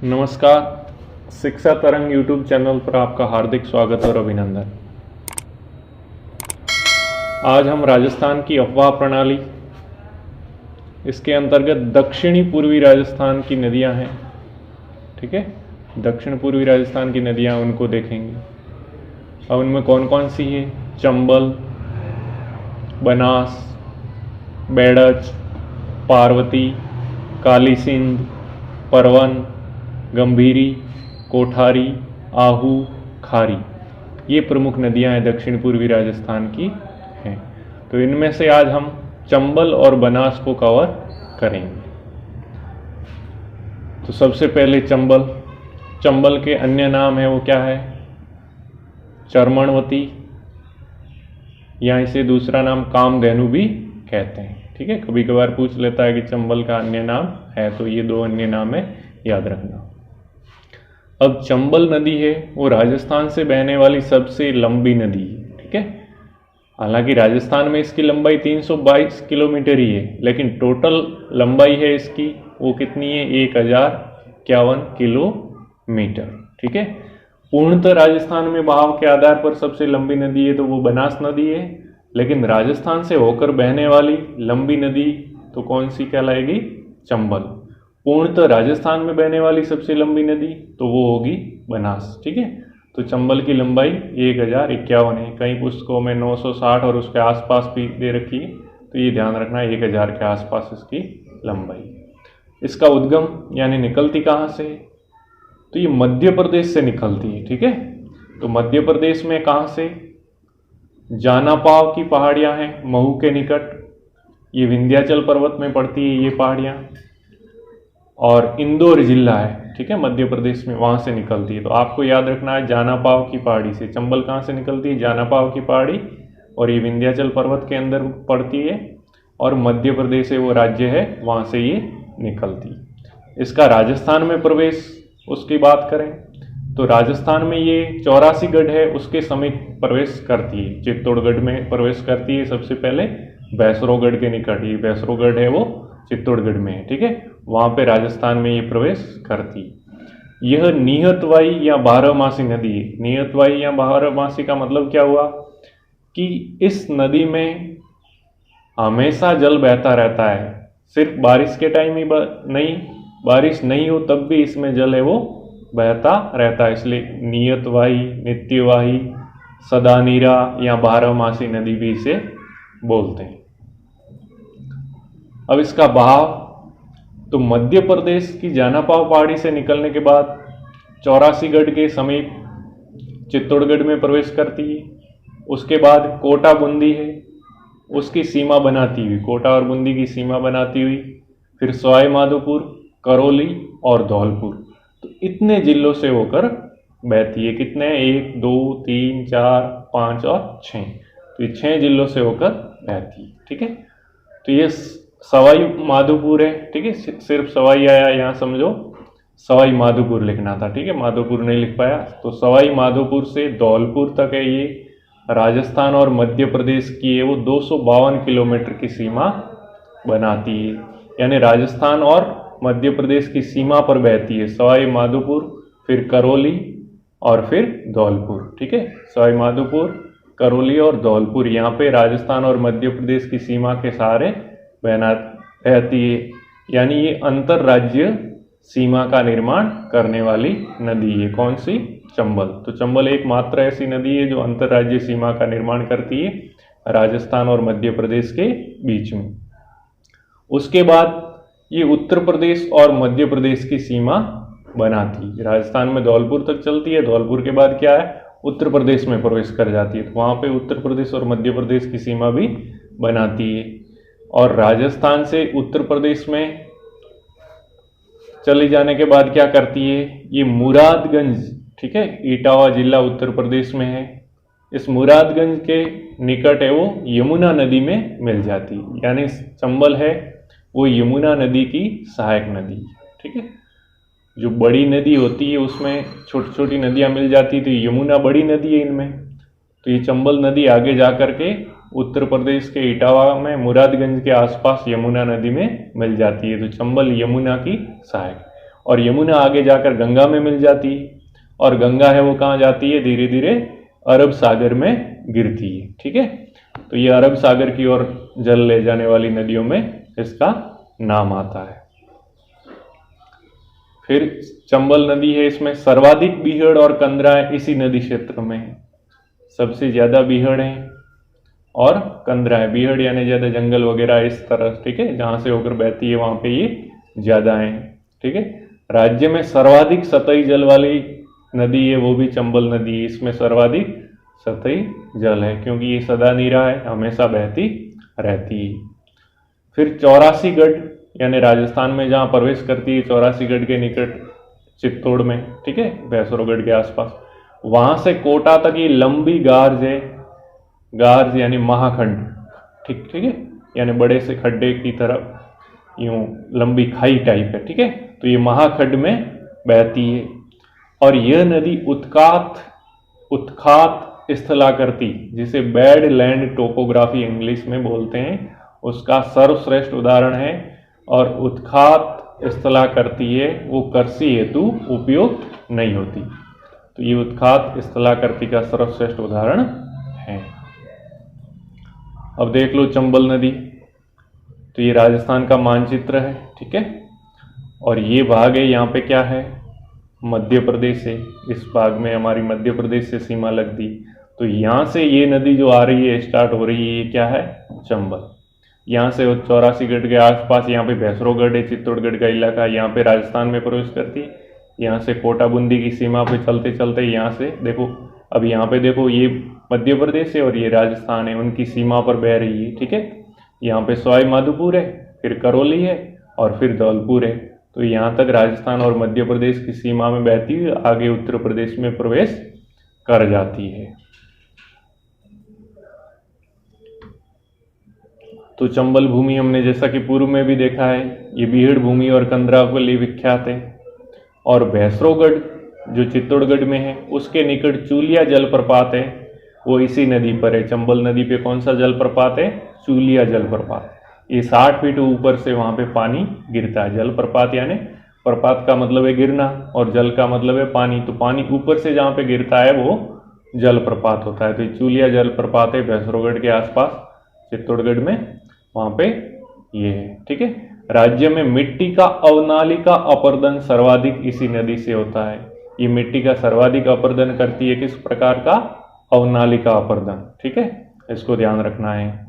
नमस्कार। शिक्षा तरंग यूट्यूब चैनल पर आपका हार्दिक स्वागत और अभिनंदन। आज हम राजस्थान की अफवाह प्रणाली, इसके अंतर्गत दक्षिणी पूर्वी राजस्थान की नदियां हैं, ठीक है। दक्षिण पूर्वी राजस्थान की नदियां उनको देखेंगे। अब उनमें कौन कौन सी है? चंबल, बनास, बेड़च, पार्वती, काली सिंध, परवन, गंभीरी, कोठारी, आहू, खारी। ये प्रमुख नदियां हैं दक्षिण पूर्वी राजस्थान की हैं। तो इनमें से आज हम चंबल और बनास को कवर करेंगे। तो सबसे पहले चंबल के अन्य नाम है वो क्या है? चर्मणवती, या इसे दूसरा नाम कामधेनु भी कहते हैं, ठीक है। कभी कभार पूछ लेता है कि चंबल का अन्य नाम है, तो ये दो अन्य नाम है, याद रखना। अब चंबल नदी है वो राजस्थान से बहने वाली सबसे लंबी नदी है, ठीक है। हालांकि राजस्थान में इसकी लंबाई 322 किलोमीटर ही है, लेकिन टोटल लंबाई है इसकी वो कितनी है? 1051 किलोमीटर, ठीक है। पूर्णतः राजस्थान में बहाव के आधार पर सबसे लंबी नदी है तो वो बनास नदी है, लेकिन राजस्थान से होकर बहने वाली लंबी नदी तो कौन सी कहलाएगी? चंबल। पूर्णतः राजस्थान में बहने वाली सबसे लंबी नदी तो वो होगी बनास, ठीक है। तो चंबल की लंबाई 1051 है। कई पुस्तकों में 960 और उसके आसपास भी दे रखी है, तो ये ध्यान रखना 1000 के आसपास इसकी लंबाई। इसका उद्गम यानी निकलती कहाँ से? तो ये मध्य प्रदेश से निकलती है, ठीक है। तो मध्य प्रदेश में कहाँ से? जानापाव की पहाड़ियाँ हैं महू के निकट, ये विंध्याचल पर्वत में पड़ती है ये पहाड़ियाँ, और इंदौर जिला है, ठीक है, मध्य प्रदेश में, वहाँ से निकलती है। तो आपको याद रखना है जानापाव की पहाड़ी से। चंबल कहाँ से निकलती है? जानापाव की पहाड़ी, और ये विंध्याचल पर्वत के अंदर पड़ती है, और मध्य प्रदेश है वो राज्य है, वहाँ से ये निकलती है। इसका राजस्थान में प्रवेश उसकी बात करें तो राजस्थान में ये 84गढ़ है उसके समीप प्रवेश करती है। चित्तौड़गढ़ में प्रवेश करती है सबसे पहले, बैसरोगढ़ के निकट। ये बैसरोगढ़ है वो चित्तौड़गढ़ में है, ठीक है। वहाँ पे राजस्थान में ये प्रवेश करती है। यह नियतवाई या बारहमासी नदी है। नियतवाई या बारहमासी का मतलब क्या हुआ कि इस नदी में हमेशा जल बहता रहता है, सिर्फ बारिश के टाइम ही नहीं, बारिश नहीं हो तब भी इसमें जल है वो बहता रहता है, इसलिए नियतवाही, नित्यवाही, सदानीरा या बारहमासी नदी भी इसे बोलते हैं। अब इसका बहाव तो मध्य प्रदेश की जानापाव पहाड़ी से निकलने के बाद 84गढ़ के समीप चित्तौड़गढ़ में प्रवेश करती है। उसके बाद कोटा बूंदी है उसकी सीमा बनाती हुई, कोटा और बूंदी की सीमा बनाती हुई, फिर सवाई माधोपुर, करौली और धौलपुर। तो इतने जिलों से होकर बहती है। कितने? 1, 2, 3, 4, 5 और 6। तो ये 6 जिलों से होकर बहती है, ठीक है। तो ये सवाई माधोपुर है, ठीक है। सिर्फ सवाई आया, यहाँ समझो सवाई माधोपुर लिखना था, ठीक है, माधोपुर नहीं लिख पाया। तो सवाई माधोपुर से धौलपुर तक है ये राजस्थान और मध्य प्रदेश की है वो 252 किलोमीटर की सीमा बनाती है, यानी राजस्थान और मध्य प्रदेश की सीमा पर बहती है। सवाई माधोपुर, फिर करौली और फिर धौलपुर, ठीक है। सवाई माधोपुर, करौली और धौलपुर यहाँ पे राजस्थान और मध्य प्रदेश की सीमा के सहारे बहती है, यानी ये अंतर राज्य सीमा का निर्माण करने वाली नदी है। कौन सी? चंबल। तो चंबल एकमात्र ऐसी नदी है जो अंतर राज्य सीमा का निर्माण करती है राजस्थान और मध्य प्रदेश के बीच में। उसके बाद ये उत्तर प्रदेश और मध्य प्रदेश की सीमा बनाती है। राजस्थान में धौलपुर तक चलती है, धौलपुर के बाद क्या है? उत्तर प्रदेश में प्रवेश कर जाती है। तो वहाँ पे उत्तर प्रदेश और मध्य प्रदेश की सीमा भी बनाती है। और राजस्थान से उत्तर प्रदेश में चले जाने के बाद क्या करती है? ये मुरादगंज, ठीक है, इटावा जिला उत्तर प्रदेश में है। इस मुरादगंज के निकट है वो यमुना नदी में मिल जाती है, यानी चंबल है वो यमुना नदी की सहायक नदी, ठीक है। जो बड़ी नदी होती है उसमें छोटी छोटी नदियां मिल जाती, तो यमुना बड़ी नदी है इनमें। तो ये चंबल नदी आगे जा करके उत्तर प्रदेश के इटावा में मुरादगंज के आसपास यमुना नदी में मिल जाती है। तो चंबल यमुना की सहायक। और यमुना आगे जाकर गंगा में मिल जाती है, और गंगा है वो कहाँ जाती है, धीरे धीरे अरब सागर में गिरती है। ठीक है, तो ये अरब सागर की ओर जल ले जाने वाली नदियों में इसका नाम आता है। फिर चंबल नदी है, इसमें सर्वाधिक बीहड़ और कंदराएं इसी नदी क्षेत्र में है। सबसे ज्यादा बीहड़ है और कंदराएं, बीहड़ यानी ज्यादा जंगल वगैरह इस तरह, ठीक है, जहां से होकर बहती है वहां पे ये ज्यादा है। ठीक है, राज्य में सर्वाधिक सतही जल वाली नदी है वो भी चंबल नदी है। इसमें सर्वाधिक सतही जल है क्योंकि ये सदा नीरा है, हमेशा बहती रहती है। फिर 84गढ़ यानी राजस्थान में जहाँ प्रवेश करती है, 84गढ़ के निकट चित्तौड़ में, ठीक है, भैंसरोगढ़ के आसपास, वहां से कोटा तक ये लंबी गार्ज है। गार्ज यानी महाखंड, ठीक है, यानी बड़े से खड्डे की तरफ यूं लंबी खाई टाइप है। ठीक है, तो ये महाखंड में बहती है। और यह नदी उत्खात स्थलाकृति, जिसे बैड लैंड टोपोग्राफी इंग्लिश में बोलते हैं, उसका सर्वश्रेष्ठ उदाहरण है। और उत्खात स्थलाकृति है वो कृषि हेतु उपयोग नहीं होती, तो ये उत्खात स्थलाकृति का सर्वश्रेष्ठ उदाहरण है। अब देख लो चंबल नदी, तो ये राजस्थान का मानचित्र है। ठीक है, और ये भाग है, यहाँ पे क्या है, मध्य प्रदेश है। इस भाग में हमारी मध्य प्रदेश से सीमा लगती, तो यहाँ से ये नदी जो आ रही है, स्टार्ट हो रही है, ये क्या है, चंबल। यहाँ से 84गढ़ के आसपास यहाँ पे भैंसरोगढ़ है, चित्तौड़गढ़ का इलाका, यहाँ पे राजस्थान में प्रवेश करती है। यहाँ से कोटा बूंदी की सीमा पे चलते चलते यहाँ से देखो, अब यहाँ पे देखो ये मध्य प्रदेश है और ये राजस्थान है, उनकी सीमा पर बह रही है। ठीक है, यहाँ पे सवाई माधोपुर है, फिर करौली है और फिर धौलपुर है। तो यहाँ तक राजस्थान और मध्य प्रदेश की सीमा में बहती हुई आगे उत्तर प्रदेश में प्रवेश कर जाती है। तो चंबल भूमि हमने जैसा कि पूर्व में भी देखा है, ये बीहड़ भूमि और कंदरा के लिए विख्यात है। और भैंसरोगढ़ जो चित्तौड़गढ़ में है, उसके निकट चूलिया जलप्रपात है, वो इसी नदी पर है। चंबल नदी पे कौन सा जलप्रपात है, चूलिया जलप्रपात। ये 60 फीट ऊपर से वहां पे पानी गिरता है। जलप्रपात यानी प्रपात का मतलब है गिरना और जल का मतलब है पानी, तो पानी ऊपर से जहाँ पे गिरता है वो जलप्रपात होता है। तो ये चूलिया जलप्रपात है भैंसरोगढ़ के आसपास चित्तौड़गढ़ में, वहां पे ये है। ठीक है, राज्य में मिट्टी का अवनालिका अपर्दन सर्वाधिक इसी नदी से होता है। ये मिट्टी का सर्वाधिक अपर्दन करती है, किस प्रकार का, अवनालिका अपर्दन। ठीक है, इसको ध्यान रखना है।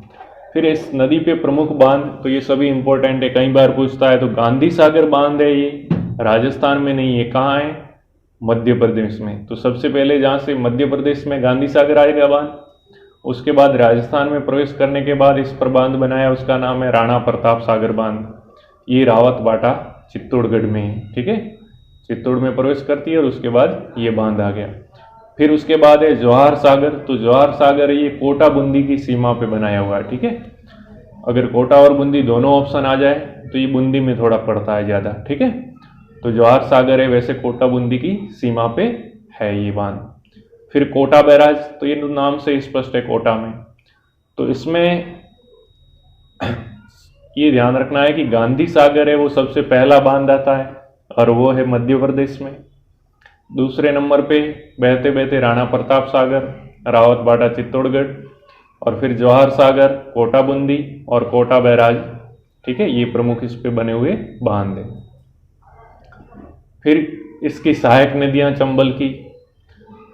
फिर इस नदी पे प्रमुख बांध, तो ये सभी इंपॉर्टेंट है, कई बार पूछता है। तो गांधी सागर बांध है, ये राजस्थान में नहीं है, कहाँ है, मध्य प्रदेश में। तो सबसे पहले जहाँ से मध्य प्रदेश में गांधी सागर आएगा बांध, उसके बाद राजस्थान में प्रवेश करने के बाद इस पर बांध बनाया, उसका नाम है राणा प्रताप सागर बांध। ये रावत बाटा चित्तौड़गढ़ में है। ठीक है, चित्तौड़ में प्रवेश करती है और उसके बाद ये बांध आ गया। फिर उसके बाद है जवाहर सागर, तो जवाहर सागर ये कोटा बूंदी की सीमा पे बनाया हुआ है। ठीक है, अगर कोटा और बूंदी दोनों ऑप्शन आ जाए तो ये बूंदी में थोड़ा पड़ता है ज़्यादा। ठीक है, तो जवाहर सागर है, वैसे कोटा बूंदी की सीमा पे है ये बांध। फिर कोटा बैराज, तो ये नाम से स्पष्ट है, कोटा में। तो इसमें ये ध्यान रखना है कि गांधी सागर है वो सबसे पहला बांध आता है और वो है मध्य प्रदेश में। दूसरे नंबर पे बहते बहते राणा प्रताप सागर, रावत बाटा चित्तौड़गढ़, और फिर जवाहर सागर, कोटा बूंदी और कोटा बैराज। ठीक है, ये प्रमुख इस पे बने हुए बांध है। फिर इसकी सहायक नदियां चंबल की,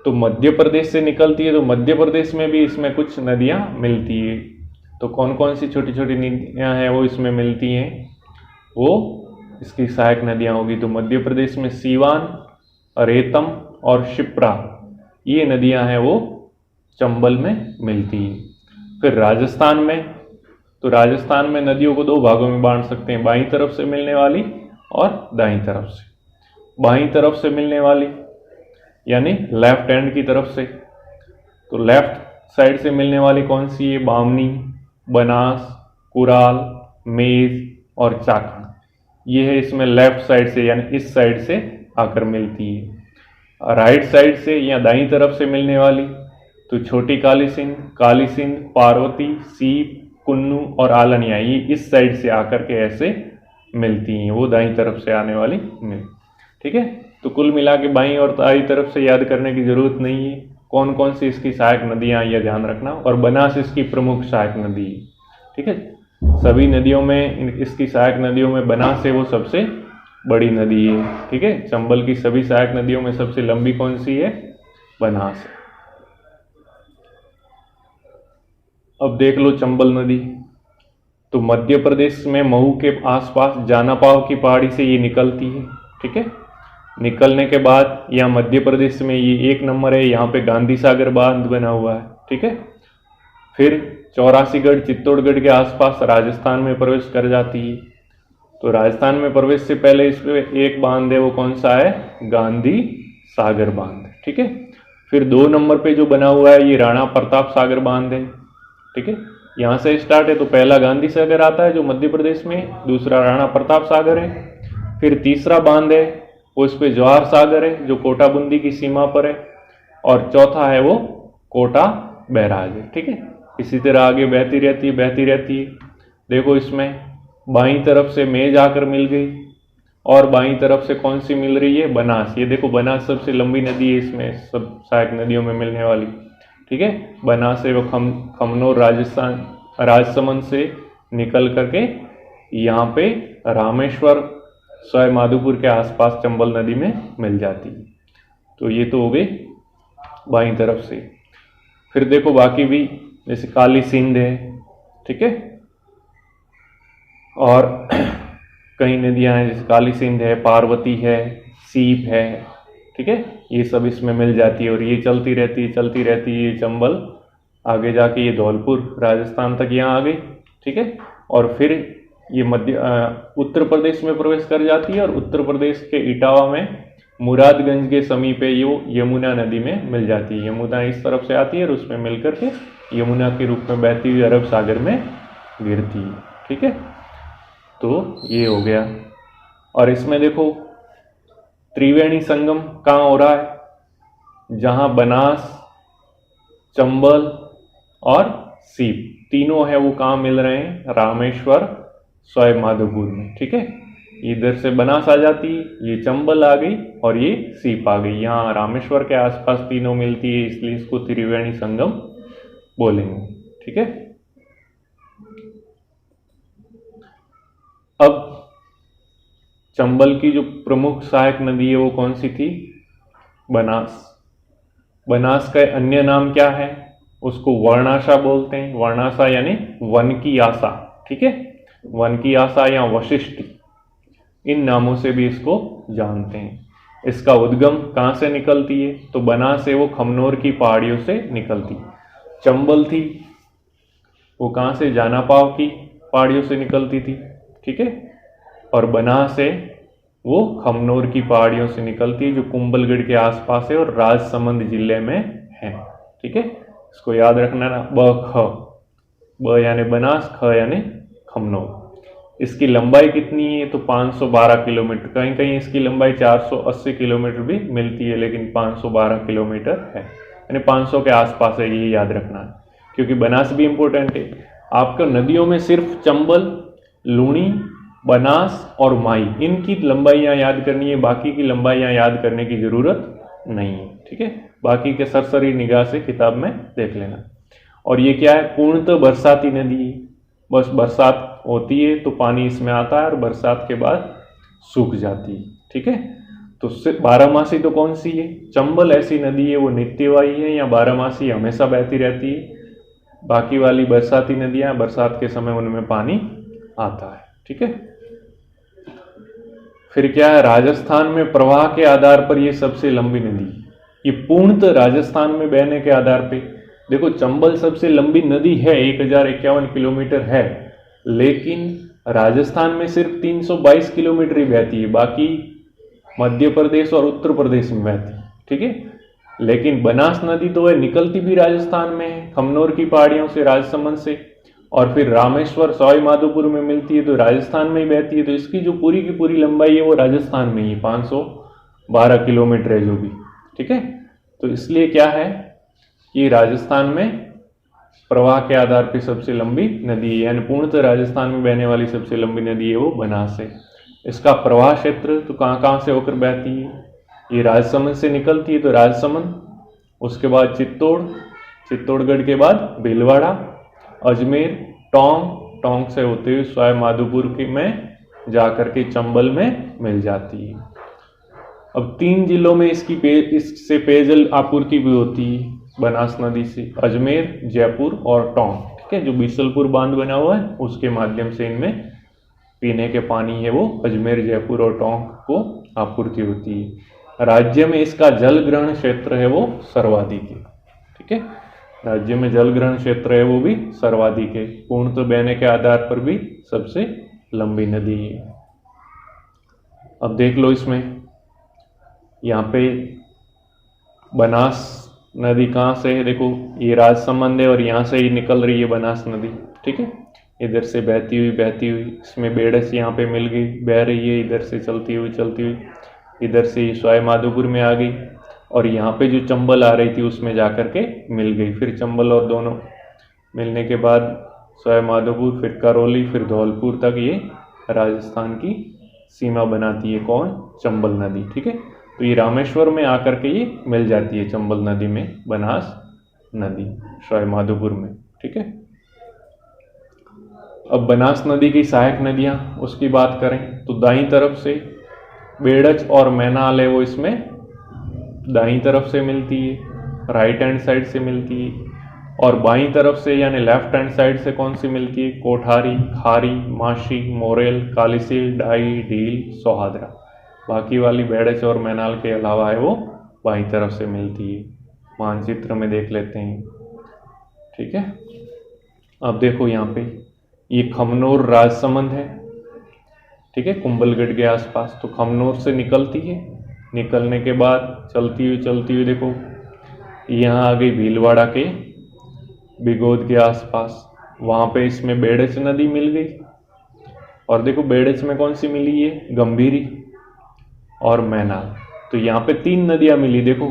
तो मध्य प्रदेश से निकलती है, तो मध्य प्रदेश में भी इसमें कुछ नदियां मिलती है। तो कौन कौन सी छोटी छोटी नदियां हैं वो इसमें मिलती हैं, वो इसकी सहायक नदियां होगी। तो मध्य प्रदेश में सीवान, रेतम और शिप्रा, ये नदियां हैं वो चंबल में मिलती हैं। फिर राजस्थान में, तो राजस्थान में नदियों को दो भागों में बांट सकते हैं, बाईं तरफ से मिलने वाली और दाईं तरफ से। बाईं तरफ से मिलने वाली यानी लेफ्ट हैंड की तरफ से, तो लेफ्ट साइड से मिलने वाली कौन सी है, बामनी, बनास, कुराल, मेज और चाखड़। ये है इसमें लेफ्ट साइड से यानी इस साइड से आकर मिलती है। राइट साइड से या दाईं तरफ से मिलने वाली, तो छोटी काली सिंध, पार्वती, सीप, कुन्नू और आलनिया, ये इस साइड से आकर के ऐसे मिलती हैं, वो दाईं तरफ से आने वाली मिल। ठीक है। तो कुल मिला के बाईं और दाईं तरफ से याद करने की जरूरत नहीं है। कौन कौन सी इसकी सहायक नदियां, यह ध्यान रखना। और बनास इसकी प्रमुख सहायक नदी है, ठीक है। सभी नदियों में, इसकी सहायक नदियों में बनास है वो सबसे बड़ी नदी है, ठीक है। चंबल की सभी सहायक नदियों में सबसे लंबी कौन सी है? बनास है। अब देख लो चंबल नदी। तो मध्य प्रदेश में महू के आसपास जानापाव की पहाड़ी से ये निकलती है, ठीक है। निकलने के बाद यहाँ मध्य प्रदेश में ये 1 नंबर है, यहाँ पे गांधी सागर बांध बना हुआ है, ठीक है। फिर 84गढ़ चित्तौड़गढ़ के आसपास राजस्थान में प्रवेश कर जाती है। तो राजस्थान में प्रवेश से पहले इस पे एक बांध है, वो कौन सा है? गांधी सागर बांध, ठीक है। फिर 2 नंबर पे जो बना हुआ है ये राणा प्रताप सागर बांध है, ठीक है। यहाँ से स्टार्ट है, तो पहला गांधी सागर आता है जो मध्य प्रदेश में, दूसरा राणा प्रताप सागर है। फिर तीसरा बांध है वो, इस पे जवाहर सागर है जो कोटा बूंदी की सीमा पर है। और चौथा है वो कोटा बैराज है, ठीक है। इसी तरह आगे बहती रहती है, बहती रहती है। देखो इसमें बाईं तरफ से मेज आकर मिल गई, और बाईं तरफ से कौन सी मिल रही है? बनास। ये देखो बनास सबसे लंबी नदी है इसमें सब सहायक नदियों में मिलने वाली, ठीक है। बनास से वो खमनोर राजस्थान राजसमंद से निकल करके यहाँ पे रामेश्वर सवाई माधोपुर के आसपास चंबल नदी में मिल जाती है। तो ये तो हो गई बाईं तरफ से। फिर देखो बाकी भी, जैसे काली सिंध है, ठीक है। और कई नदियां हैं, जैसे काली सिंध है, पार्वती है, सीप है, ठीक है। ये सब इसमें मिल जाती है और ये चलती रहती है, चलती रहती है। ये चंबल आगे जाके ये धौलपुर राजस्थान तक यहाँ आ गई, ठीक है। और फिर ये उत्तर प्रदेश में प्रवेश कर जाती है, और उत्तर प्रदेश के इटावा में मुरादगंज के समीप है ये यमुना नदी में मिल जाती है। यमुना इस तरफ से आती है और उसमें मिल करके यमुना के रूप में बहती हुई अरब सागर में गिरती है, ठीक है। तो ये हो गया। और इसमें देखो त्रिवेणी संगम कहाँ हो रहा है? जहाँ बनास, चंबल और सीप तीनों है वो कहाँ मिल रहे हैं? रामेश्वर सवाई माधोपुर में, ठीक है। इधर से बनास आ जाती है, ये चंबल आ गई और ये सीप आ गई। यहाँ रामेश्वर के आसपास तीनों मिलती है, इसलिए इसको त्रिवेणी संगम बोलेंगे, ठीक है। अब चंबल की जो प्रमुख सहायक नदी है वो कौन सी थी? बनास। बनास का अन्य नाम क्या है? उसको वर्णाशा बोलते हैं। वर्णाशा यानी वन की आशा, ठीक है। वन की आशा या वशिष्ठ, इन नामों से भी इसको जानते हैं। इसका उद्गम कहाँ से निकलती है? तो बनास से वो खमनोर की पहाड़ियों से निकलती। चंबल थी वो कहाँ से? जानापाव की पहाड़ियों से निकलती थी, ठीक है। और बनास से वो खमनोर की पहाड़ियों से निकलती है जो कुंभलगढ़ के आसपास है और राजसमंद जिले में है, ठीक है। इसको याद रखना ना, ब यानी बनास, ख यानी खमनोर। इसकी लंबाई कितनी है? तो 512 किलोमीटर। कहीं कहीं इसकी लंबाई 480 किलोमीटर भी मिलती है, लेकिन 512 किलोमीटर है, यानी 500 के आसपास है, ये याद रखना है। क्योंकि बनास भी इंपॉर्टेंट है। आपको नदियों में सिर्फ चंबल, लूणी, बनास और माई, इनकी लंबाइयाँ याद करनी है, बाकी की लंबाइयाँ याद करने की जरूरत नहीं है, ठीक है। बाकी के सरसरी निगाह से किताब में देख लेना। और ये क्या है? पूर्णतः बरसाती नदी है। बस बरसात होती है तो पानी इसमें आता है और बरसात के बाद सूख जाती है, ठीक है। तो बारहमासी तो कौन सी है? चंबल ऐसी नदी है वो नित्यवाही है या बारहमासी हमेशा बहती रहती है। बाकी वाली बरसाती नदियां बरसात के समय उनमें पानी आता है, ठीक है। फिर क्या है? राजस्थान में प्रवाह के आधार पर ये सबसे लंबी नदी, ये पूर्णतः राजस्थान में बहने के आधार पे। देखो चंबल सबसे लंबी नदी है, 1051 किलोमीटर है, लेकिन राजस्थान में सिर्फ 322 किलोमीटर ही बहती है, बाकी मध्य प्रदेश और उत्तर प्रदेश में बहती है, ठीक है। लेकिन बनास नदी तो है निकलती भी राजस्थान में है, खमनोर की पहाड़ियों से, राजसमंद से, और फिर रामेश्वर सवाई माधोपुर में मिलती है तो राजस्थान में ही बहती है। तो इसकी जो पूरी की पूरी लंबाई है वो राजस्थान में ही 512 किलोमीटर है जो भी, ठीक है। तो इसलिए क्या है कि राजस्थान में प्रवाह के आधार पर सबसे लंबी नदी है, यानी पूर्णतः राजस्थान में बहने वाली सबसे लंबी नदी है वो बनास है। इसका प्रवाह क्षेत्र तो कहाँ कहाँ से होकर बहती है, ये राजसमंद से निकलती है तो राजसमंद, उसके बाद चित्तौड़, चित्तौड़गढ़ के बाद भीलवाड़ा, अजमेर, टोंक, टोंक से होते हुए सवाई माधोपुर के में जाकर के चंबल में मिल जाती है। अब 3 जिलों में इससे पेयजल आपूर्ति भी होती है बनास नदी से, अजमेर, जयपुर और टोंक, ठीक है। जो बीसलपुर बांध बना हुआ है उसके माध्यम से इनमें पीने के पानी है वो अजमेर, जयपुर और टोंक को आपूर्ति होती है। राज्य में इसका जल ग्रहण क्षेत्र है वो सर्वाधिक है, ठीक है। राज्य में जल ग्रहण क्षेत्र है वो भी सर्वाधिक है, पूर्णतः बहने के आधार पर भी सबसे लंबी नदी है। अब देख लो इसमें, यहाँ पे बनास नदी कहाँ से है, देखो ये राजसमंद है और यहाँ से ही निकल रही है बनास नदी, ठीक है। इधर से बहती हुई इसमें बेड़स यहाँ पे मिल गई, बह रही है, इधर से चलती हुई इधर से सवाई माधोपुर में आ गई और यहाँ पे जो चंबल आ रही थी उसमें जाकर के मिल गई। फिर चंबल और दोनों मिलने के बाद सवाई माधोपुर, फिर करौली, फिर धौलपुर तक ये राजस्थान की सीमा बनाती है कौन, चंबल नदी, ठीक है। तो ये रामेश्वर में आकर के ये मिल जाती है चंबल नदी में बनास नदी सवाई माधोपुर में, ठीक है। अब बनास नदी की सहायक नदियां उसकी बात करें तो दाईं तरफ से बेड़च और मैनाल है वो इसमें दाईं तरफ से मिलती है, राइट हैंड साइड से मिलती है, और बाईं तरफ से यानी लेफ्ट हैंड साइड से कौन सी मिलती है, कोठारी, खारी, माशी, मोरेल, कालीसील, डाई, ढील, सोहादरा। बाकी वाली बेड़च और मैनाल के अलावा है वो बाईं तरफ से मिलती है। मानचित्र में देख लेते हैं, ठीक है। अब देखो यहाँ पे ये खमनोर राजसमंद है, ठीक है, कुंभलगढ़ के आसपास। तो खमनोर से निकलती है, निकलने के बाद चलती हुई देखो यहाँ आ गई भीलवाड़ा के बिगोद के आसपास, वहाँ पे इसमें बेड़च नदी मिल गई। और देखो बेड़च में कौन सी मिली है, गंभीरी और मैनाल। तो यहाँ पे 3 नदियाँ मिली, देखो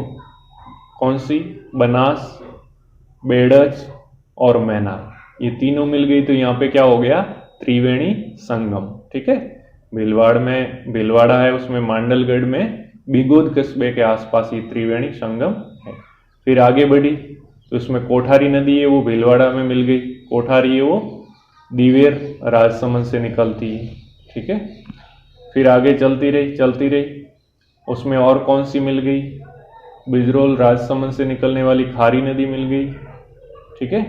कौन सी, बनास, बेड़च और मैनाल, ये तीनों मिल गई। तो यहाँ पे क्या हो गया, त्रिवेणी संगम, ठीक है। भीलवाड़ा है, उसमें मांडलगढ़ में बिगोद कस्बे के आसपास ये त्रिवेणी संगम है। फिर आगे बढ़ी तो उसमें कोठारी नदी है वो भीलवाड़ा में मिल गई, कोठारी है वो दिवेर राजसमंद से निकलती है, ठीक है। फिर आगे चलती रही उसमें और कौन सी मिल गई, बिजरोल राजसमंद से निकलने वाली खारी नदी मिल गई, ठीक है।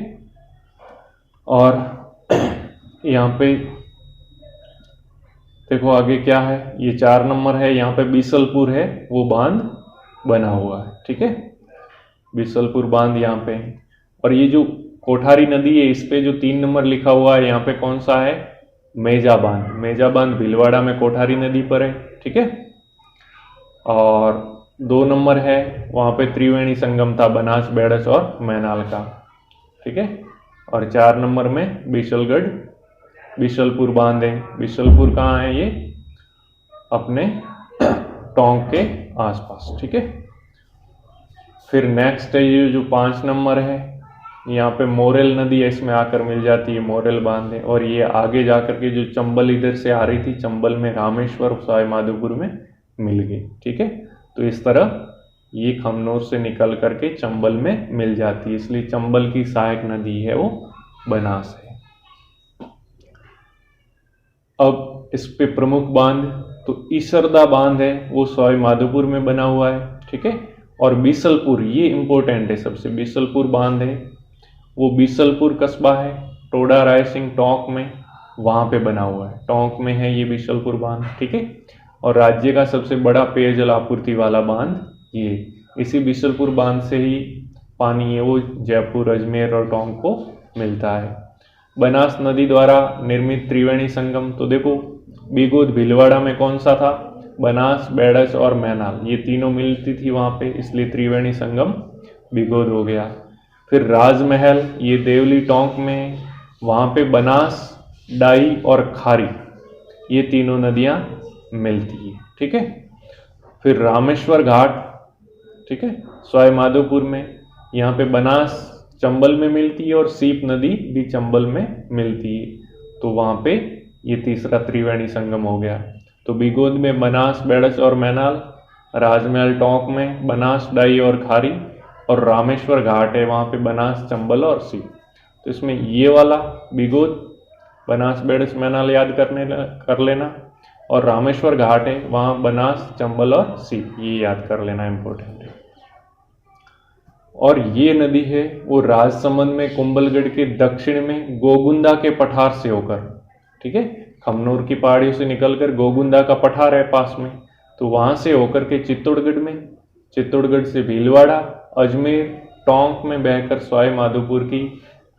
और यहाँ पे देखो आगे क्या है, ये 4 नंबर है, यहाँ पे बीसलपुर है वो बांध बना हुआ है, ठीक है। बीसलपुर बांध यहाँ पे है। और ये जो कोठारी नदी है इस पे जो 3 नंबर लिखा हुआ है यहाँ पे कौन सा है, मेजा बांध भीलवाड़ा में कोठारी नदी पर है, ठीक है। और 2 नंबर है वहाँ पे त्रिवेणी संगम था बनास, बेड़च और मैनाल का, ठीक है। और 4 नंबर में बीसलपुर बांध है। बीसलपुर कहाँ है, ये अपने टोंक के आसपास, ठीक है। फिर नेक्स्ट है ये जो 5 नंबर है, यहाँ पे मोरेल नदी है, इसमें आकर मिल जाती है, मोरेल बांध है। और ये आगे जाकर के जो चंबल इधर से आ रही थी, चंबल में रामेश्वर सवाई माधोपुर में मिल गई, ठीक है। तो इस तरह ये खमनोर से निकल करके चंबल में मिल जाती है, इसलिए चंबल की सहायक नदी है वो बनास है। अब इस पे प्रमुख बांध तो ईसरदा बांध है वो सवाई माधोपुर में बना हुआ है, ठीक है। और बीसलपुर, ये इंपॉर्टेंट है सबसे, बीसलपुर बांध है वो बीसलपुर कस्बा है, टोडा रायसिंह टोंक में, वहां पे बना हुआ है, टोंक में है ये बीसलपुर बांध, ठीक है। और राज्य का सबसे बड़ा पेयजल आपूर्ति वाला बांध ये, इसी बीसलपुर बांध से ही पानी है वो जयपुर, अजमेर और टोंक को मिलता है। बनास नदी द्वारा निर्मित त्रिवेणी संगम, तो देखो बिगोद भीलवाड़ा में कौन सा था, बनास, बेड़च और मैनाल, ये तीनों मिलती थी वहां पे, इसलिए त्रिवेणी संगम बिगोद हो गया। फिर राजमहल, ये देवली टोंक में, वहां पे बनास, डाई और खारी, ये तीनों नदियां मिलती है, ठीक है। फिर रामेश्वर घाट, ठीक है, सवाई माधोपुर में, यहाँ पे बनास चंबल में मिलती है और सीप नदी भी चंबल में मिलती है, तो वहां पे ये तीसरा त्रिवेणी संगम हो गया। तो बिगोद में बनास, बेड़स और मैनाल, राजमहल टोंक में बनास, डाई और खारी, और रामेश्वर घाट है वहाँ पे बनास, चंबल और सी। तो इसमें ये वाला बिगोद, बनास, बेड़स, मैनाल याद कर लेना, और रामेश्वर घाट है वहाँ बनास, चंबल और सी, ये याद कर लेना, इम्पोर्टेंट है। और ये नदी है वो राजसमंद में कुंभलगढ़ के दक्षिण में गोगुंदा के पठार से होकर, ठीक है, खमनोर की पहाड़ियों से निकलकर गोगुंदा का पठार है पास में, तो वहां से होकर के चित्तौड़गढ़ में, चित्तौड़गढ़ से भीलवाड़ा, अजमेर, टोंक में बहकर सवाई माधोपुर की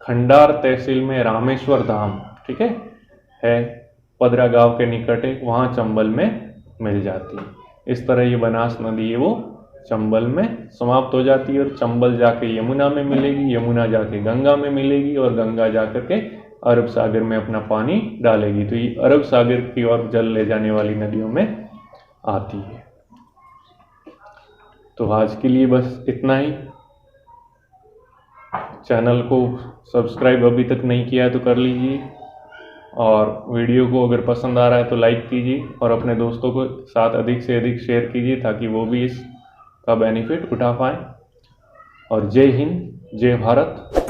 खंडार तहसील में रामेश्वर धाम, ठीक है पदरा गांव के निकट है, वहां चंबल में मिल जाती है। इस तरह ये बनास नदी है वो चंबल में समाप्त हो जाती है, और चंबल जाके यमुना में मिलेगी, यमुना जाके गंगा में मिलेगी, और गंगा जाकर के अरब सागर में अपना पानी डालेगी। तो ये अरब सागर की ओर जल ले जाने वाली नदियों में आती है। तो आज के लिए बस इतना ही। चैनल को सब्सक्राइब अभी तक नहीं किया है तो कर लीजिए, और वीडियो को अगर पसंद आ रहा है तो लाइक कीजिए, और अपने दोस्तों को साथ अधिक से अधिक शेयर कीजिए ताकि वो भी इसका बेनिफिट उठा पाएँ। और जय हिंद, जय भारत।